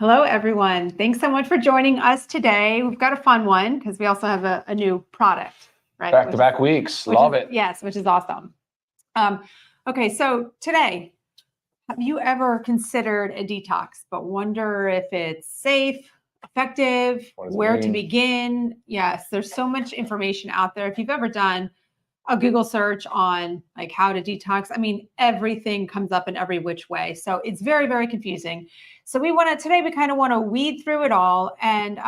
Hello, everyone. Thanks so much for joining us today. We've got a fun one because we also have a new product, right? Back-to-back weeks. Love it. Yes, which is awesome. Okay, so today, have you ever considered a detox but wonder if it's safe, effective, where to begin? Yes, there's so much information out there. If you've ever done a Google search on like how to detox, I mean, everything comes up in every which way. So it's very, very confusing. So we kind of want to weed through it all and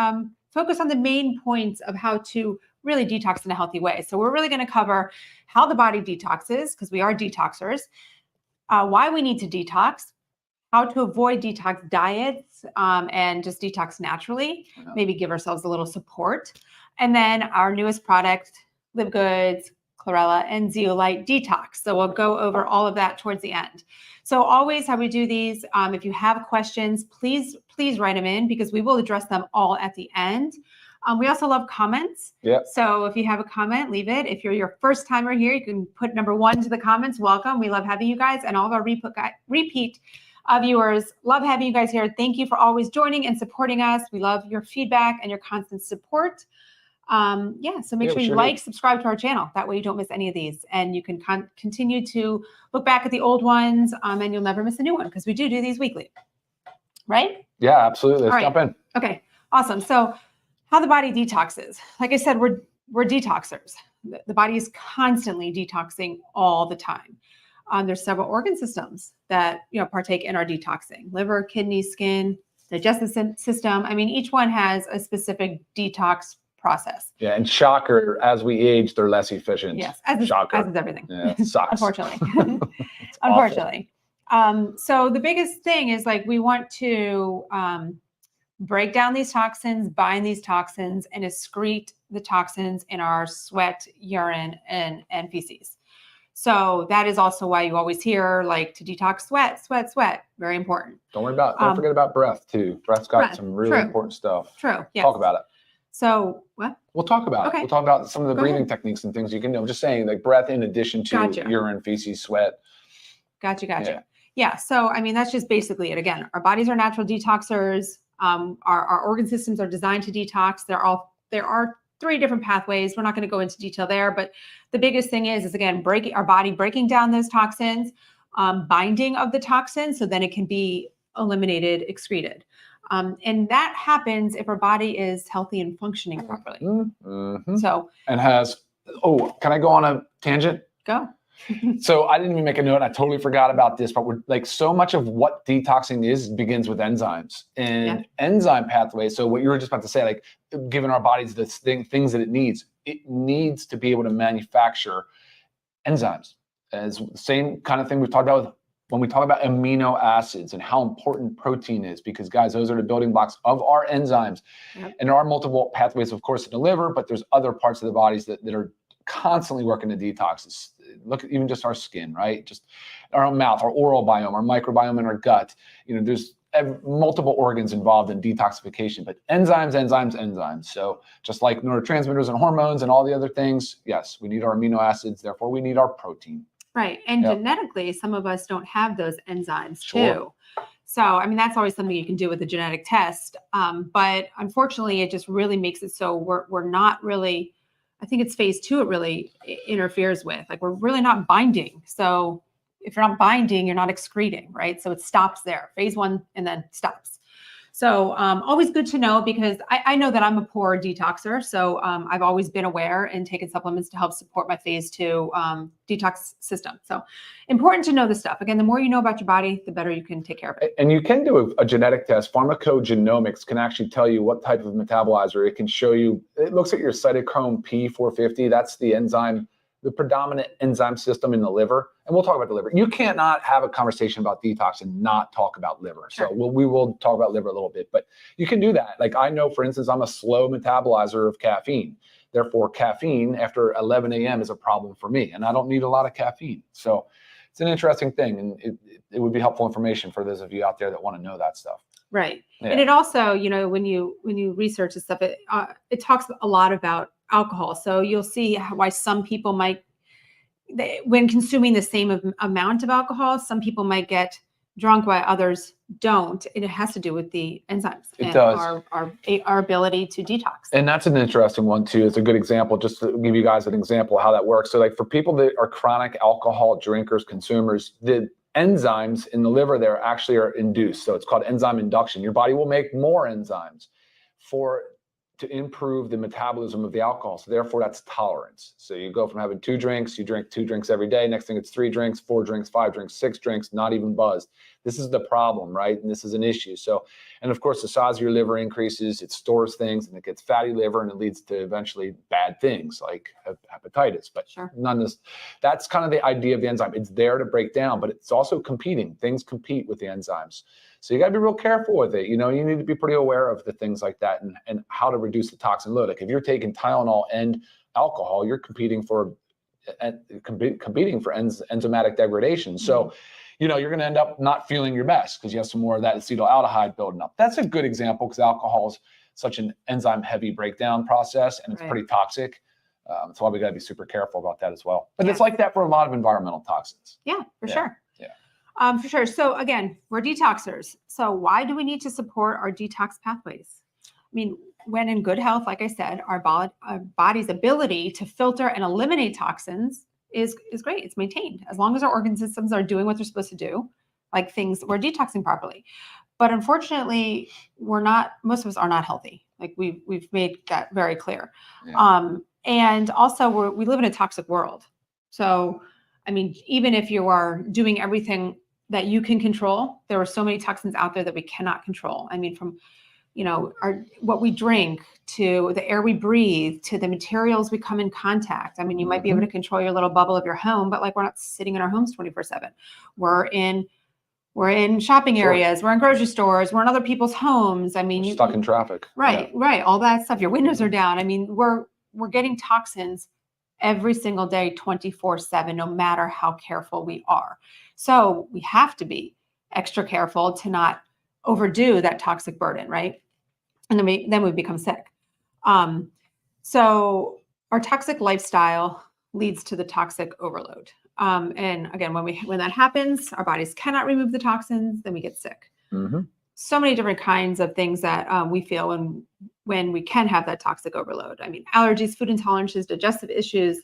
focus on the main points of how to really detox in a healthy way. So we're really going to cover how the body detoxes, because we are detoxers, why we need to detox, how to avoid detox diets and just detox naturally, maybe give ourselves a little support. And then our newest product, Live Goods, Chlorella, and Zeolite Detox. So we'll go over all of that towards the end. So always how we do these, if you have questions, please write them in because we will address them all at the end. We also love comments. Yep. So if you have a comment, leave it. If you're your first timer here, you can put number 1 to the comments. Welcome. We love having you guys, and all of our repeat viewers. Love having you guys here. Thank you for always joining and supporting us. We love your feedback and your constant support. So make sure you like, subscribe to our channel. That way you don't miss any of these, and you can continue to look back at the old ones, and you'll never miss a new one because we do these weekly, right? Yeah, absolutely. Let's jump in. Okay, awesome. So how the body detoxes. Like I said, we're detoxers. The body is constantly detoxing all the time. There's several organ systems that partake in our detoxing: liver, kidney, skin, digestive system. I mean, each one has a specific detox process. Yeah, and shocker, as we age, they're less efficient. Yes, as is everything. Yeah, it sucks. Unfortunately. Unfortunately. So the biggest thing is we want to break down these toxins, bind these toxins, and excrete the toxins in our sweat, urine, and feces. So that is also why you always hear to detox sweat. Very important. Don't forget about breath too. Breath's got some really important stuff. True. Yes. Talk about it. So what? We'll talk about it. We'll talk about some of the breathing techniques and things you can do. I'm just saying, breath in addition to urine, feces, sweat. Gotcha. Yeah. So, I mean, that's just basically it. Again, our bodies are natural detoxers. Our organ systems are designed to detox. There are 3 different pathways. We're not going to go into detail there, but the biggest thing is again, our body breaking down those toxins, binding of the toxins, so then it can be eliminated, excreted. And that happens if our body is healthy and functioning properly. Mm-hmm. So, and can I go on a tangent? Go. So I didn't even make a note. I totally forgot about this, but we're so much of what detoxing begins with enzymes and enzyme pathways. So what you were just about to say, giving our bodies the things that it needs to be able to manufacture enzymes. As the same kind of thing we've talked about when we talk about amino acids and how important protein is, because guys, those are the building blocks of our enzymes. Yep. And there are multiple pathways, of course, in the liver, but there's other parts of the bodies that are constantly working to detox. Look at even just our skin, right? Just our own mouth, our oral biome, our microbiome in our gut. There's multiple organs involved in detoxification, but enzymes. So just like neurotransmitters and hormones and all the other things, yes, we need our amino acids. Therefore, we need our protein. Right. And genetically, some of us don't have those enzymes too. So, I mean, that's always something you can do with a genetic test. But unfortunately, it just really makes it so we're not really, I think it's phase 2 it really interferes with. We're really not binding. So if you're not binding, you're not excreting, right? So it stops there. Phase 1 and then stops. So always good to know, because I know that I'm a poor detoxer. So I've always been aware and taken supplements to help support my phase 2 detox system. So important to know this stuff. Again, the more you know about your body, the better you can take care of it. And you can do a genetic test. Pharmacogenomics can actually tell you what type of metabolizer. It can show you, it looks at your cytochrome P450. That's the enzyme, the predominant enzyme system in the liver. And we'll talk about the liver. You can't not have a conversation about detox and not talk about liver. So we will talk about liver a little bit, but you can do that. I know, for instance, I'm a slow metabolizer of caffeine. Therefore, caffeine after 11 a.m. is a problem for me, and I don't need a lot of caffeine. So it's an interesting thing, and it would be helpful information for those of you out there that want to know that stuff. Right. Yeah. And it also, when you research this stuff, it talks a lot about alcohol. So you'll see why some people might, when consuming the same amount of alcohol, some people might get drunk, why others don't. And it has to do with the enzymes and does. our ability to detox. And that's an interesting one too. It's a good example, just to give you guys an example of how that works. So like for people that are chronic alcohol drinkers, consumers, the enzymes in the liver there actually are induced. So it's called enzyme induction. Your body will make more enzymes to improve the metabolism of the alcohol. So therefore that's tolerance. So you go from having 2 drinks, you drink 2 drinks every day. Next thing it's 3 drinks, 4 drinks, 5 drinks, 6 drinks, not even buzzed. This is the problem, right? And this is an issue. So, and of course the size of your liver increases, it stores things and it gets fatty liver and it leads to eventually bad things like hepatitis. But that's kind of the idea of the enzyme. It's there to break down, but it's also competing. Things compete with the enzymes. So you got to be real careful with it. You know, you need to be pretty aware of the things like that and how to reduce the toxin load. Like if you're taking Tylenol and alcohol, you're competing for enzymatic degradation. So, you know, you're going to end up not feeling your best because you have some more of that acetaldehyde building up. That's a good example because alcohol is such an enzyme heavy breakdown process and it's pretty toxic. That's why we got to be super careful about that as well. But it's like that for a lot of environmental toxins. Yeah, for sure. Yeah. For sure. So again, we're detoxers. So why do we need to support our detox pathways? I mean, when in good health, like I said, our body's ability to filter and eliminate toxins is great. It's maintained as long as our organ systems are doing what they're supposed to do, like we're detoxing properly. But unfortunately, most of us are not healthy. Like we've made that very clear. Yeah. And also we live in a toxic world. So, I mean, even if you are doing everything that you can control, there are so many toxins out there that we cannot control. I mean, from, you know, what we drink to the air we breathe to the materials we come in contact. I mean, you might be able to control your little bubble of your home, but like we're not sitting in our homes 24/7. We're in shopping areas, we're in grocery stores, we're in other people's homes. I mean, you're stuck in traffic. Right. All that stuff. Your windows are down. I mean, we're getting toxins every single day, 24/7, no matter how careful we are. So we have to be extra careful to not overdo that toxic burden, right? And then we become sick. So our toxic lifestyle leads to the toxic overload. And again, when that happens, our bodies cannot remove the toxins, then we get sick. So many different kinds of things that we feel when we can have that toxic overload. I mean, allergies, food intolerances, digestive issues,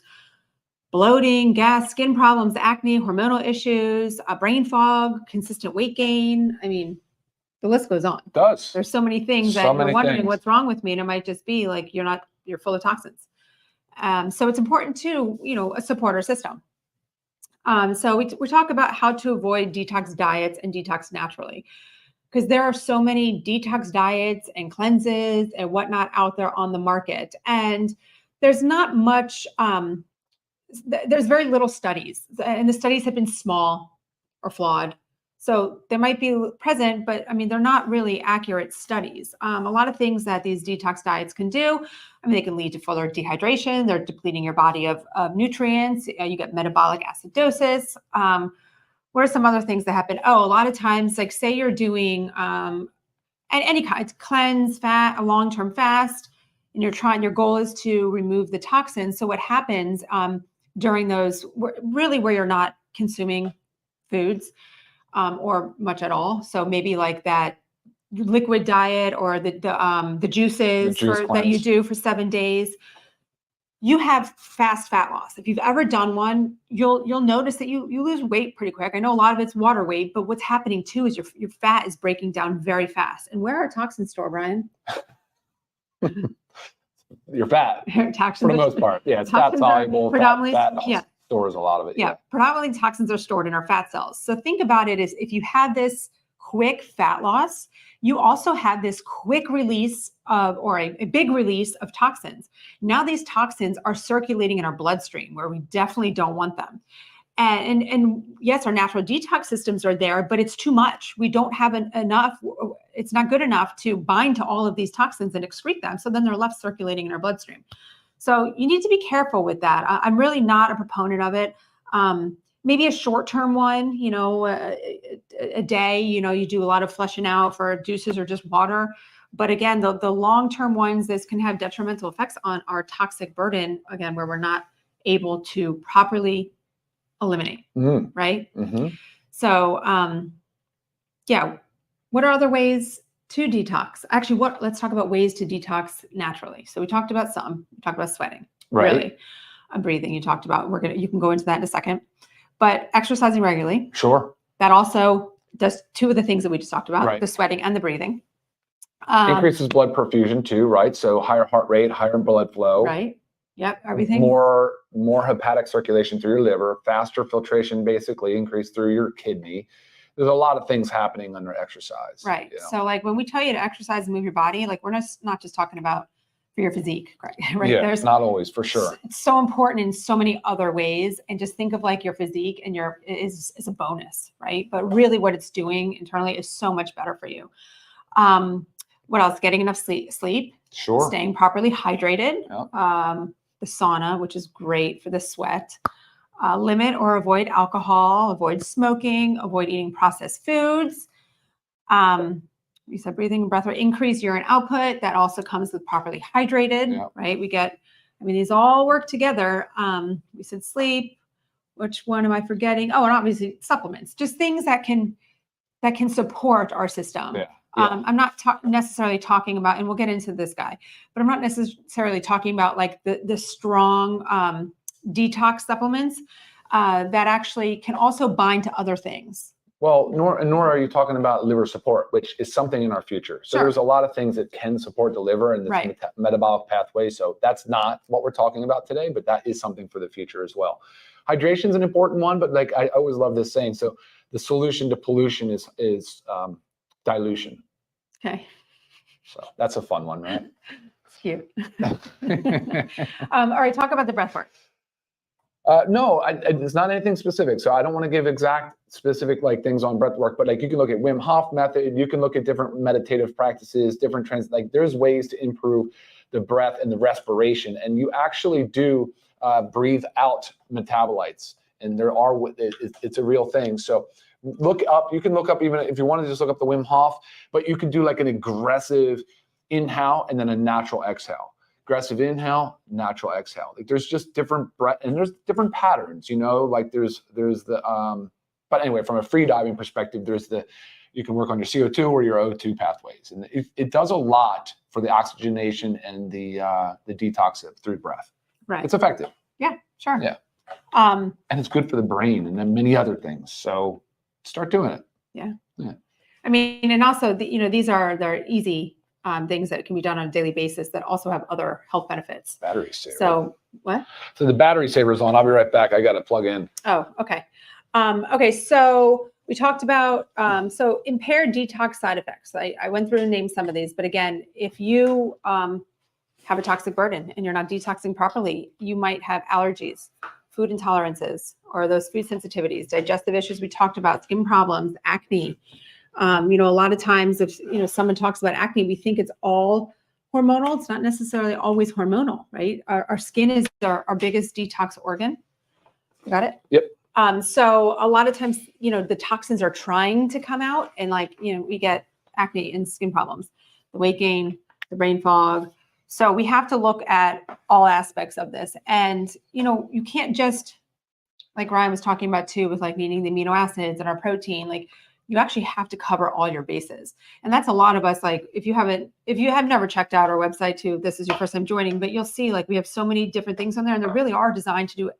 bloating, gas, skin problems, acne, hormonal issues, brain fog, consistent weight gain. I mean, the list goes on. It does. There's so many things that you're wondering what's wrong with me. And it might just be like, you're full of toxins. So it's important to, support our system. So we talk about how to avoid detox diets and detox naturally, because there are so many detox diets and cleanses and whatnot out there on the market. And there's not much, there's very little studies, and the studies have been small or flawed. So they might be present, but I mean, they're not really accurate studies. A lot of things that these detox diets can do, I mean, they can lead to further dehydration. They're depleting your body of nutrients. You get metabolic acidosis. What are some other things that happen? Oh, a lot of times, like say you're doing any kind of cleanse, a long-term fast, and your goal is to remove the toxins. So what happens during those, really where you're not consuming foods or much at all. So maybe like that liquid diet or the juices that you do for 7 days. You have fast fat loss. If you've ever done one, you'll notice that you lose weight pretty quick. I know a lot of it's water weight, but what's happening too is your fat is breaking down very fast. And where are toxins stored, Brian? Your fat, toxins for the most part. Yeah, it's fat soluble. Fat stores a lot of it. Yeah, predominantly toxins are stored in our fat cells. So think about it as if you had this quick fat loss, you also had this quick release or a big release of toxins. Now these toxins are circulating in our bloodstream where we definitely don't want them. And yes, our natural detox systems are there, but it's too much. We don't have enough. It's not good enough to bind to all of these toxins and excrete them. So then they're left circulating in our bloodstream. So you need to be careful with that. I'm really not a proponent of it. Maybe a short-term one, a day, you do a lot of flushing out for juices or just water. But again, the long-term ones, this can have detrimental effects on our toxic burden, again, where we're not able to properly eliminate, right? So yeah, what are other ways to detox? Actually, let's talk about ways to detox naturally. So we talked about we talked about sweating, Right. really. Breathing you talked about. You can go into that in a second. But exercising regularly. Sure. That also does two of the things that we just talked about, Right. the sweating and the breathing. Increases blood perfusion too, right? So higher heart rate, higher blood flow. Right. Yep. Everything. More hepatic circulation through your liver, faster filtration, basically increase through your kidney. There's a lot of things happening under exercise. Right. You know? So like when we tell you to exercise and move your body, like we're not just talking about for your physique, right? Yeah, There's not always, for sure. It's so important in so many other ways. And just think of like your physique and is a bonus, right? But really what it's doing internally is so much better for you. What else? Getting enough sleep. Sure. Staying properly hydrated. Yep. The sauna, which is great for the sweat. Limit or avoid alcohol, avoid smoking, avoid eating processed foods. We said breathing and breath work, increase urine output. That also comes with properly hydrated, Yep. right? These all work together. We said sleep. Which one am I forgetting? Oh, and obviously supplements, just things that can support our system. Yeah. I'm not necessarily talking about, and we'll get into this guy, but I'm not necessarily talking about like the strong detox supplements that actually can also bind to other things. Well, nor are you talking about liver support, which is something in our future. So there's a lot of things that can support the liver and this metabolic pathway. So that's not what we're talking about today, but that is something for the future as well. Hydration is an important one, but like I always love this saying. So the solution to pollution is dilution. Okay. So that's a fun one, right? It's cute. All right, talk about the breath work. No, it's not anything specific. So I don't want to give exact specific like things on breath work, but like you can look at Wim Hof method, you can look at different meditative practices, different trends. Like there's ways to improve the breath and the respiration, and you actually do breathe out metabolites, and it's a real thing. So you can look up, even if you want to just look up the Wim Hof, but you can do like an aggressive inhale and then a natural exhale. Aggressive inhale, natural exhale. Like there's just different breath, and there's different patterns, like there's the, but anyway, from a free diving perspective, you can work on your CO2 or your O2 pathways. And it does a lot for the oxygenation and the detox through breath. Right. It's effective. Yeah, sure. Yeah. And it's good for the brain and then many other things. So start doing it. Yeah. And also they're easy things that can be done on a daily basis that also have other health benefits. Battery saver. So what? So the battery saver's on. I'll be right back. I got to plug in. Oh, okay. Okay. So we talked about so impaired detox side effects. I went through and named some of these, but again, if you have a toxic burden and you're not detoxing properly, you might have allergies, food intolerances, or those food sensitivities, digestive issues we talked about, skin problems, acne. A lot of times if, someone talks about acne, we think it's all hormonal. It's not necessarily always hormonal, right? Our skin is our biggest detox organ. You got it? Yep. So a lot of times, the toxins are trying to come out and we get acne and skin problems, the weight gain, the brain fog. So we have to look at all aspects of this. And, you can't just, like Ryan was talking about too, with like needing the amino acids and our protein, like you actually have to cover all your bases. And that's a lot of us. Like if you have never checked out our website too, this is your first time joining, but you'll see like we have so many different things on there and they really are designed to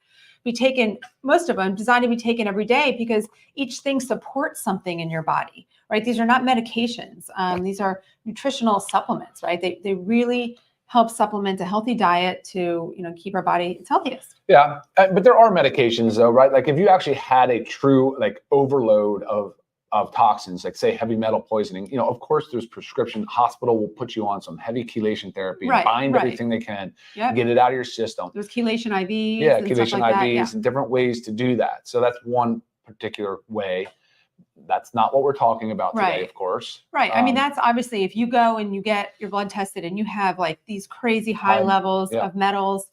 be taken, most of them designed to be taken every day because each thing supports something in your body, right? These are not medications. These are nutritional supplements, right? They really help supplement a healthy diet to, keep our body its healthiest. Yeah. But there are medications though, right? Like if you actually had a true like overload of toxins, like say heavy metal poisoning, of course there's prescription. Hospital will put you on some heavy chelation therapy and bind everything they can, get it out of your system. There's chelation IVs. Yeah, and chelation stuff like IVs and different ways to do that. So that's one particular way. That's not what we're talking about today, of course. Right. That's obviously if you go and you get your blood tested and you have like these crazy high levels of metals,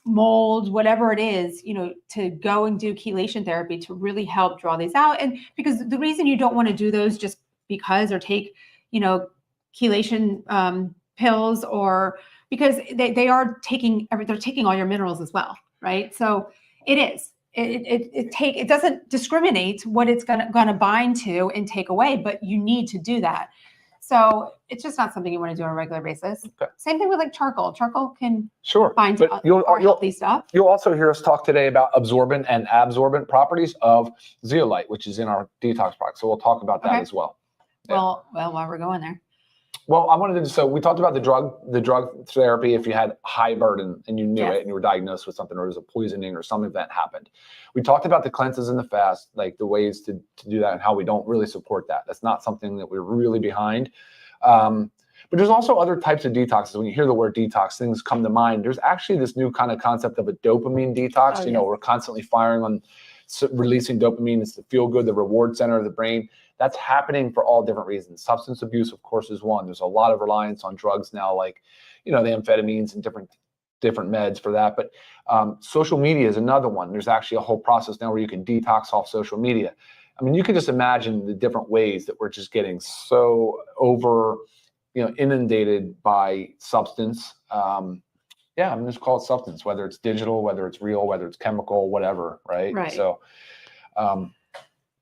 mold, whatever it is, to go and do chelation therapy to really help draw these out. And because the reason you don't want to do those just because or take, chelation pills or because they're taking all your minerals as well. Right. So it is. it doesn't discriminate what it's gonna bind to and take away, but you need to do that. So it's just not something you want to do on a regular basis. Okay. Same thing with like charcoal. Charcoal can Sure, bind but to healthy stuff. You'll also hear us talk today about absorbent and absorbent properties of zeolite, which is in our detox product. So we'll talk about that as well. Yeah. Well, while we're going there. Well, I wanted to, so we talked about the drug therapy if you had high burden and you knew it and you were diagnosed with something or there was a poisoning or some event happened. We talked about the cleanses and the fast, like the ways to do that and how we don't really support that. That's not something that we're really behind. But there's also other types of detoxes. When you hear the word detox, things come to mind. There's actually this new kind of concept of a dopamine detox. We're constantly firing on releasing dopamine. It's the feel good, the reward center of the brain. That's happening for all different reasons. Substance abuse, of course, is one. There's a lot of reliance on drugs now, like, the amphetamines and different meds for that. But social media is another one. There's actually a whole process now where you can detox off social media. I mean, you can just imagine the different ways that we're just getting so inundated by substance. I'm just call it substance, whether it's digital, whether it's real, whether it's chemical, whatever, right? Right. So,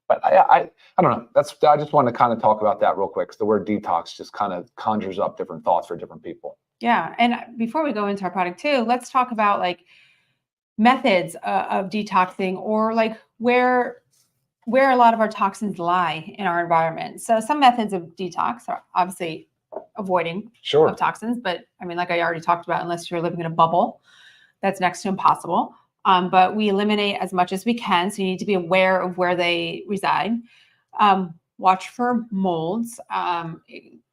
but I don't know. I just want to kind of talk about that real quick, because the word detox just kind of conjures up different thoughts for different people. Yeah, and before we go into our product too, let's talk about like methods of detoxing, or like where a lot of our toxins lie in our environment. So some methods of detox are obviously avoiding of toxins, but I mean, like I already talked about, unless you're living in a bubble, that's next to impossible. But we eliminate as much as we can. So you need to be aware of where they reside. Watch for molds.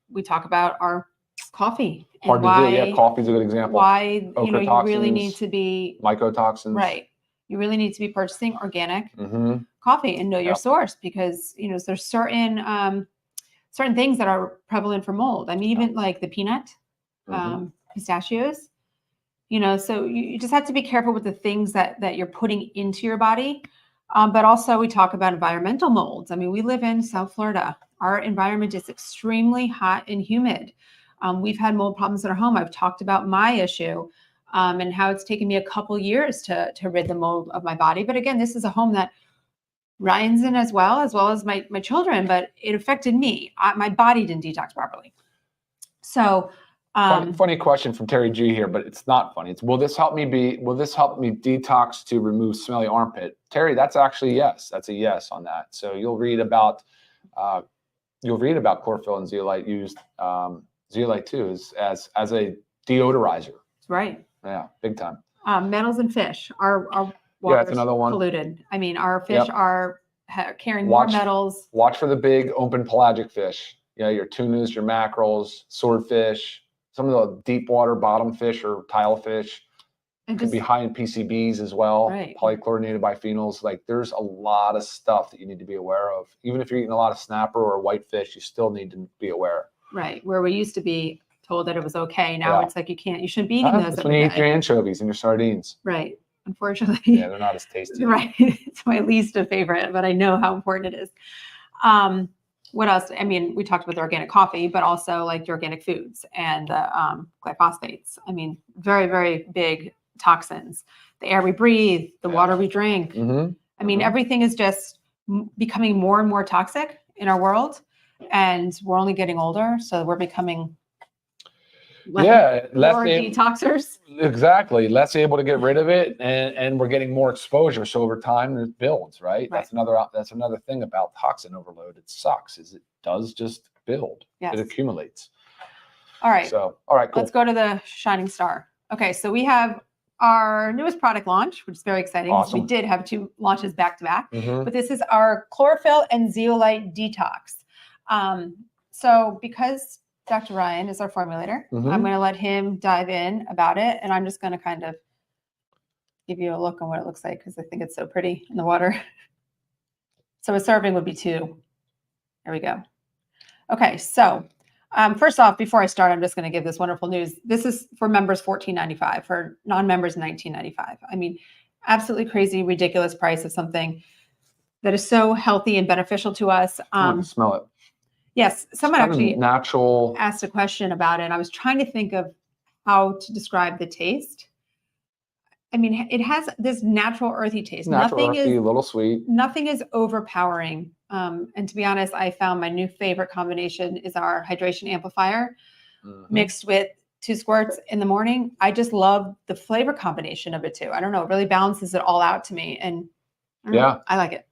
We talk about our coffee. Hard to do. Yeah, coffee's a good example. Why you really need to be mycotoxins. Right. You really need to be purchasing organic coffee and know your source, because there's certain things that are prevalent for mold. I mean, even like the peanut, pistachios. So you just have to be careful with the things that you're putting into your body. But also we talk about environmental molds. I mean, we live in South Florida. Our environment is extremely hot and humid. We've had mold problems in our home. I've talked about my issue and how it's taken me a couple years to rid the mold of my body. But again, this is a home that Ryan's in as well as my children, but it affected me. My body didn't detox properly. So funny question from Terry G here, but it's not funny. It's will this help me detox to remove smelly armpit? Terry, that's actually yes. That's a yes on that. So you'll read about chlorophyll and zeolite used zeolite too as a deodorizer. Right. Yeah, big time. Metals and fish. Our water that's another one. Polluted. I mean, our fish are carrying more metals. Watch for the big open pelagic fish. Your tunas, your mackerels, swordfish. Some of the deep water bottom fish or tile fish could be high in PCBs as well, polychlorinated biphenyls. Like there's a lot of stuff that you need to be aware of. Even if you're eating a lot of snapper or whitefish, you still need to be aware. Right, where we used to be told that it was okay. Now it's like you shouldn't be eating those. That's when you eat your anchovies and your sardines. Right, unfortunately. Yeah, they're not as tasty. Right, it's my least favorite, but I know how important it is. What else? I mean, we talked about the organic coffee, but also like the organic foods and the glyphosates. I mean, very, very big toxins. The air we breathe, the water we drink. I mean, everything is just becoming more and more toxic in our world, and we're only getting older, so we're becoming more detoxers. Exactly, less able to get rid of it, and we're getting more exposure. So over time, it builds. Right. That's another thing about toxin overload. It sucks. Is it does just build. It accumulates. All right. So all right, cool. Let's go to the shining star. Okay, so we have our newest product launch, which is very exciting. Awesome. We did have 2 launches back to back, but this is our chlorophyll and zeolite detox. So because Dr. Ryan is our formulator, I'm going to let him dive in about it, and I'm just going to kind of give you a look on what it looks like, because I think it's so pretty in the water. So a serving would be 2. There we go. Okay, so first off, before I start, I'm just going to give this wonderful news. This is for members $14.95, for non-members $19.95. I mean, absolutely crazy, ridiculous price of something that is so healthy and beneficial to us. Smell it. Yes, someone actually natural asked a question about it. I was trying to think of how to describe the taste. I mean, it has this natural earthy taste. Natural, Nothing earthy, is a little sweet. Nothing is overpowering. And to be honest, I found my new favorite combination is our hydration amplifier mixed with 2 squirts in the morning. I just love the flavor combination of it too. I don't know, it really balances it all out to me, and I like it.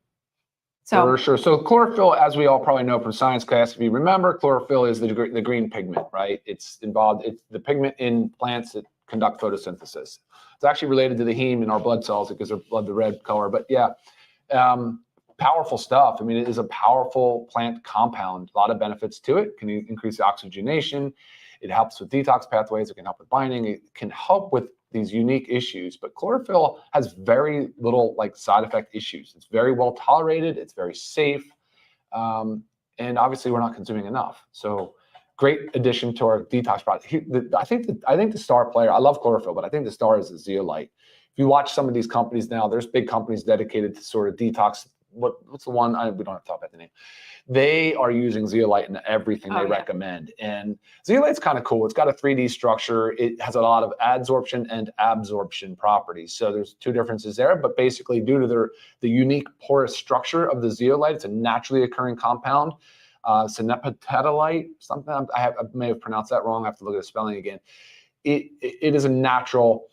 So for sure. So chlorophyll, as we all probably know from science class, if you remember, chlorophyll is the green pigment, right? It's the pigment in plants that conduct photosynthesis. It's actually related to the heme in our blood cells. It gives our blood the red color. But yeah, powerful stuff. I mean, it is a powerful plant compound. A lot of benefits to it. Can increase the oxygenation. It helps with detox pathways. It can help with binding. It can help with these unique issues. But chlorophyll has very little side effect issues. It's very well tolerated. It's very safe. And obviously, we're not consuming enough. So great addition to our detox product. I think the star player, I love chlorophyll, but I think the star is the zeolite. If you watch some of these companies now, there's big companies dedicated to sort of detox. What's the one? We don't have to talk about the name. They are using zeolite in everything they recommend. And zeolite's kind of cool. It's got a 3D structure. It has a lot of adsorption and absorption properties. So there's 2 differences there. But basically, due to the unique porous structure of the zeolite, it's a naturally occurring compound. Syneptatalite, something I may have pronounced that wrong. I have to look at the spelling again. It is a natural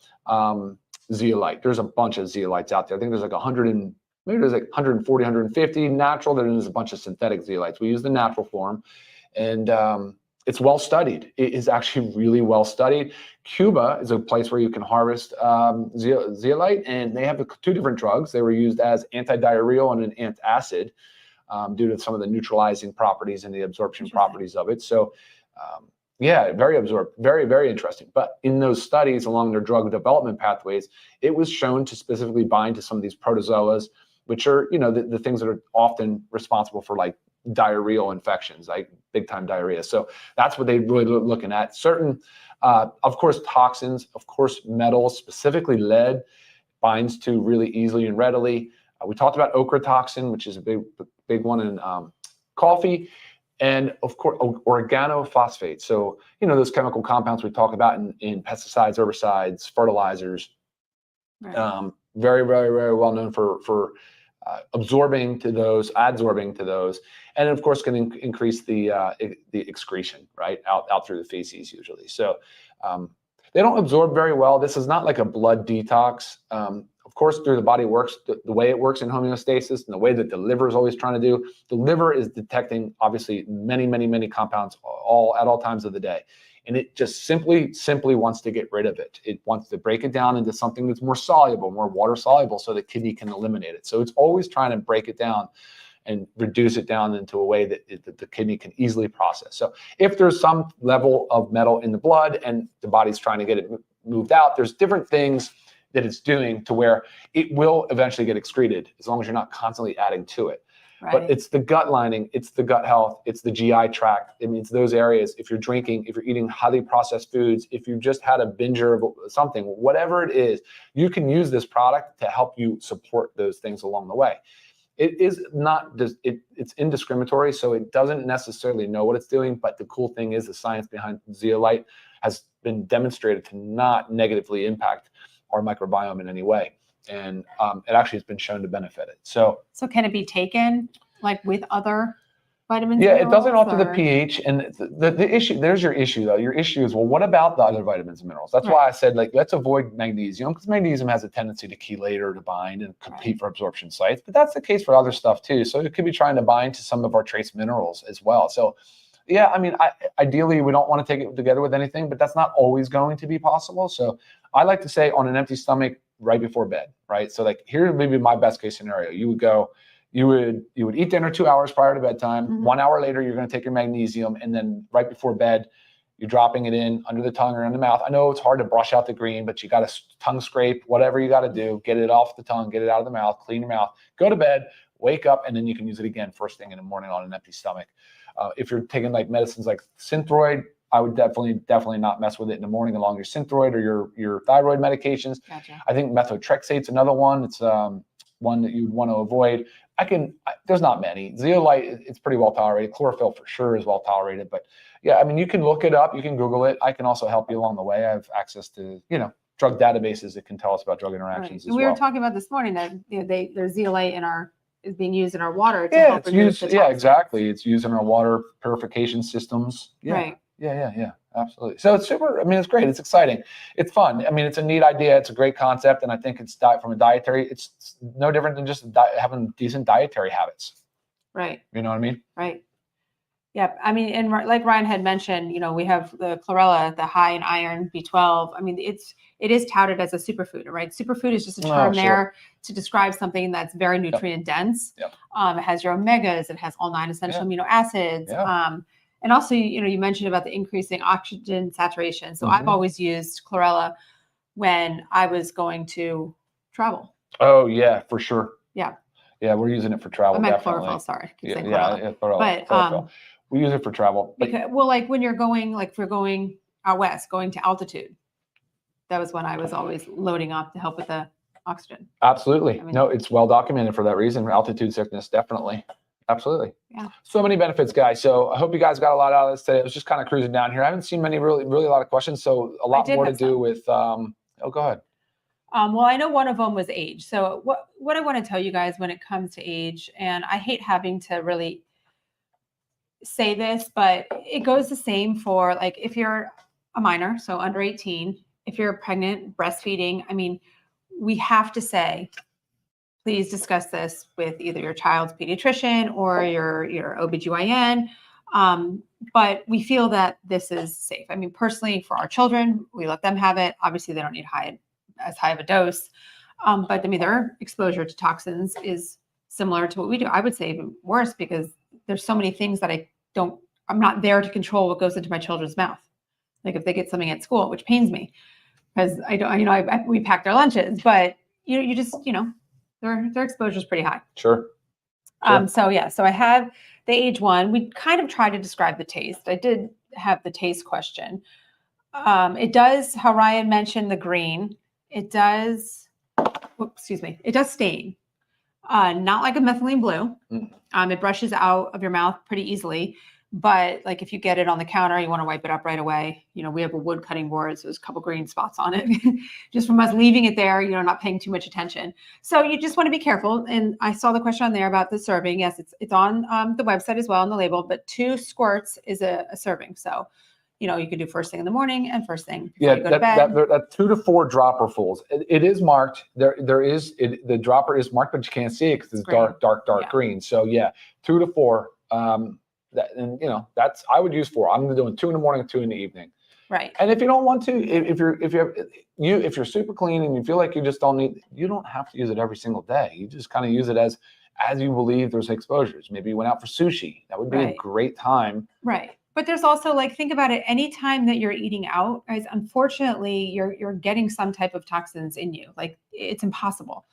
zeolite. There's a bunch of zeolites out there. I think there's 100 maybe there's 140, 150 natural. Then there's a bunch of synthetic zeolites. We use the natural form, and it's well studied. It is actually really well studied. Cuba is a place where you can harvest zeolite, and they have 2 different drugs. They were used as antidiarrheal and an antacid due to some of the neutralizing properties and the absorption properties of it. So yeah, very very interesting. But in those studies along their drug development pathways, it was shown to specifically bind to some of these protozoas, which are, the things that are often responsible for diarrheal infections, like big time diarrhea. So that's what they really looking at. Certain, of course, toxins, of course, metals, specifically lead, binds to really easily and readily. We talked about ochratoxin, which is a big one in coffee. And of course, organophosphate. So, those chemical compounds we talk about in pesticides, herbicides, fertilizers, right. Very, very, very well known for adsorbing to those, and of course can increase the excretion, right, out through the feces usually. So they don't absorb very well. This is not like a blood detox. Of course, through the body works the way it works in homeostasis, and the way that the liver is always trying to do. The liver is detecting obviously many, many, many compounds at all times of the day. And it just simply wants to get rid of it. It wants to break it down into something that's more soluble, more water soluble, so the kidney can eliminate it. So it's always trying to break it down and reduce it down into a way that the kidney can easily process. So if there's some level of metal in the blood and the body's trying to get it moved out, there's different things that it's doing to where it will eventually get excreted as long as you're not constantly adding to it. Right. But it's the gut lining, it's the gut health, it's the GI tract. I mean, it's those areas. If you're drinking, if you're eating highly processed foods, if you just had a binger of something, whatever it is, you can use this product to help you support those things along the way. It is not just, it's indiscriminatory, so it doesn't necessarily know what it's doing. But the cool thing is the science behind zeolite has been demonstrated to not negatively impact our microbiome in any way. And it actually has been shown to benefit it. So can it be taken with other vitamins? Yeah, it doesn't alter the pH. And the issue, there's your issue though. Your issue is, well, what about the other vitamins and minerals? That's why I said, let's avoid magnesium, because magnesium has a tendency to chelate or to bind and compete for absorption sites. But that's the case for other stuff too. So it could be trying to bind to some of our trace minerals as well. So yeah, I mean, ideally we don't want to take it together with anything, but that's not always going to be possible. So I like to say on an empty stomach right before bed, right? So here may be my best case scenario. You would eat dinner 2 hours prior to bedtime. Mm-hmm. 1 hour later, you're going to take your magnesium, and then right before bed, you're dropping it in under the tongue or in the mouth. I know it's hard to brush out the green, but you got to tongue scrape, whatever you got to do, get it off the tongue, get it out of the mouth, clean your mouth, go to bed, wake up, and then you can use it again first thing in the morning on an empty stomach. If you're taking medicines like Synthroid, I would definitely not mess with it in the morning along your Synthroid or your thyroid medications. Gotcha. I think methotrexate's another one. It's one that you'd want to avoid. There's not many. Zeolite, it's pretty well tolerated. Chlorophyll for sure is well tolerated. But yeah, I mean, you can look it up. You can Google it. I can also help you along the way. I have access to, drug databases that can tell us about drug Right. interactions as And we well. were talking about this morning that there's zeolite is being used in our water to Yeah, help it's remove used. the Yeah, toxins. exactly. It's used in our water purification systems. Yeah. Right. Yeah. Absolutely. So it's super. I mean, it's great. It's exciting. It's fun. I mean, it's a neat idea. It's a great concept, and I think it's from a dietary. It's no different than just having decent dietary habits. Right. You know what I mean? Right. Yep. I mean, and like Ryan had mentioned, we have the chlorella, the high in iron, B12. I mean, it is touted as a superfood, right? Superfood is just a term there to describe something that's very nutrient dense. Yep. It has your omegas, it has all 9 essential amino acids. Yeah. And also, you mentioned about the increasing oxygen saturation. So I've always used chlorella when I was going to travel. Oh yeah, for sure. Yeah. Yeah, we're using it for travel. I meant definitely. chlorophyll. Sorry, I keep saying Yeah, chlorella. chlorophyll. We use it for travel. Because, well, like when you're going, like if you're going out west, going to altitude, that was when I was always loading up to help with the oxygen. Absolutely. I mean, no, it's well documented for that reason. Altitude sickness, definitely. Absolutely. Yeah. So many benefits, guys. So I hope you guys got a lot out of this today. It was just kind of cruising down here. I haven't seen many really a lot of questions. So a lot more to do with, oh, go ahead. Well, I know one of them was age. So what I want to tell you guys when it comes to age, and I hate having to really say this, but it goes the same for like if you're a minor, so under 18, if you're pregnant, breastfeeding, I mean, we have to say, please discuss this with either your child's pediatrician or your OBGYN. But we feel that this is safe. I mean, personally, for our children, we let them have it. Obviously, they don't need as high of a dose. But I mean, their exposure to toxins is similar to what we do. I would say even worse because there's so many things that I'm not there to control what goes into my children's mouth. Like if they get something at school, which pains me because we pack their lunches, but you just, their exposure is pretty high. Sure. So I have the age one. We kind of try to describe the taste. I did have the taste question. It does, how Ryan mentioned the green, it does stain. Not like a methylene blue. It brushes out of your mouth pretty easily. But like if you get it on the counter, you want to wipe it up right away. We have a wood cutting board, so there's a couple green spots on it just from us leaving it there, not paying too much attention. So you just want to be careful. And I saw the question on there about the serving. Yes, it's on the website as well on the label, but 2 squirts is a serving. So, you could do first thing in the morning and first thing before you go to bed. That 2 to 4 dropperfuls. It is marked. The dropper is marked, but you can't see it because it's dark green. So yeah, 2 to 4. I would use 4. I'm doing 2 in the morning and 2 in the evening. Right. And if you don't want to, if you're super clean and you feel like you just you don't have to use it every single day. You just kind of use it as you believe there's exposures. Maybe you went out for sushi. That would be a great time. Right. But there's also think about it. Anytime that you're eating out, guys, unfortunately, you're getting some type of toxins in you. Like it's impossible.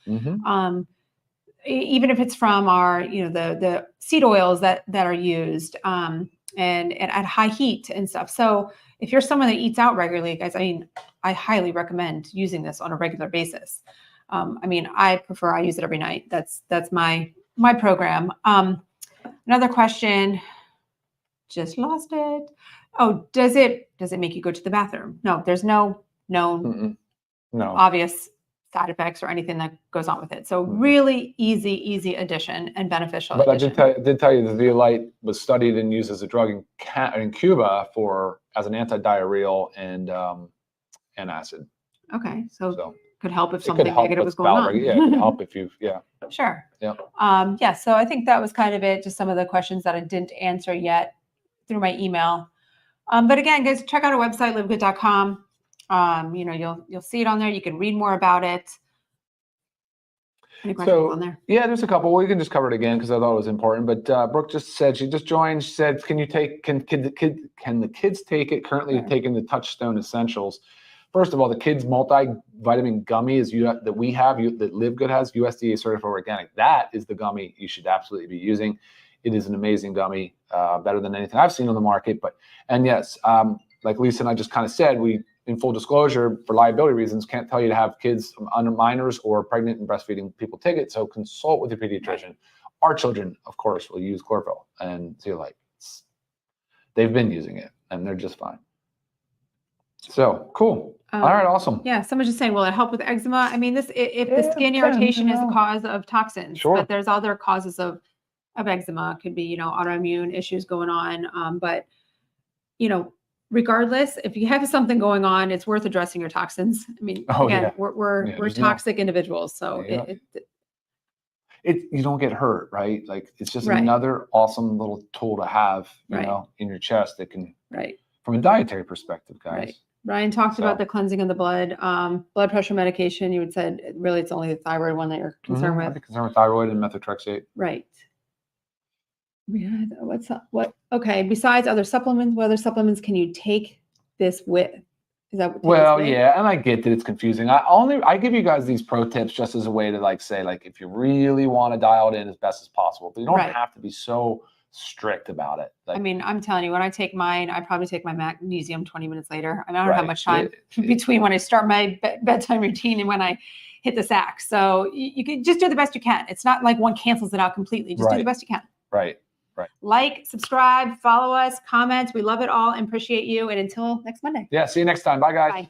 Even if it's from our, the seed oils that are used and at high heat and stuff. So if you're someone that eats out regularly, guys, I mean, I highly recommend using this on a regular basis. I use it every night. That's my program. Another question, just lost it. Oh, does it make you go to the bathroom? No, there's no known obvious side effects or anything that goes on with it. So really easy addition and beneficial. But addition. I did tell you the zeolite was studied and used as a drug in Cuba as an anti-diarrheal and acid. Okay, so could help if something help negative was going on. Yeah, it could help if you Sure. Yeah. So I think that was kind of it. Just some of the questions that I didn't answer yet through my email. But again, guys, check out our website, livegood.com. You'll see it on there. You can read more about it. Any questions on there? Yeah, there's a couple. We can just cover it again because I thought it was important. But Brooke just said she just joined. She said, "Can the kids take it?" Currently taking the Touchstone Essentials. First of all, the kids multivitamin gummy that we have that Live Good has, USDA certified organic. That is the gummy you should absolutely be using. It is an amazing gummy, better than anything I've seen on the market. And yes, like Lisa and I just kind of said, we, in full disclosure, for liability reasons, can't tell you to have kids under minors or pregnant and breastfeeding people take it. So consult with your pediatrician. Our children, of course, will use chlorophyll and zeolite. They've been using it, and they're just fine. So cool. All right, awesome. Yeah, someone's just saying, will it help with eczema? I mean, if the Yeah, skin it irritation can, is a cause of toxins, Sure. but there's other causes of eczema. It could be, autoimmune issues going on. But, regardless, if you have something going on, it's worth addressing your toxins. I mean, again, we're toxic individuals, so you don't get hurt, right? Like it's just Right. another awesome little tool to have, Right. In your chest that can, Right. from a dietary perspective, guys. Right. Ryan talked about the cleansing of the blood, blood pressure medication. You had said really it's only the thyroid one that you're concerned I'd with. be concerned with thyroid and methotrexate. Right. Yeah. Okay. Besides other supplements, what other supplements can you take this with? Is that what Yeah, and I get that it's confusing. I give you guys these pro tips just as a way to say if you really want to dial it in as best as possible, but you don't have to be so strict about it. I mean, I'm telling you, when I take mine, I probably take my magnesium 20 minutes later. I mean, I don't have much time between when I start my bedtime routine and when I hit the sack. So you can just do the best you can. It's not like one cancels it out completely. Just do the best you can. Right. Like, subscribe, follow us, comment. We love it all and appreciate you. And until next Monday. Yeah. See you next time. Bye, guys. Bye.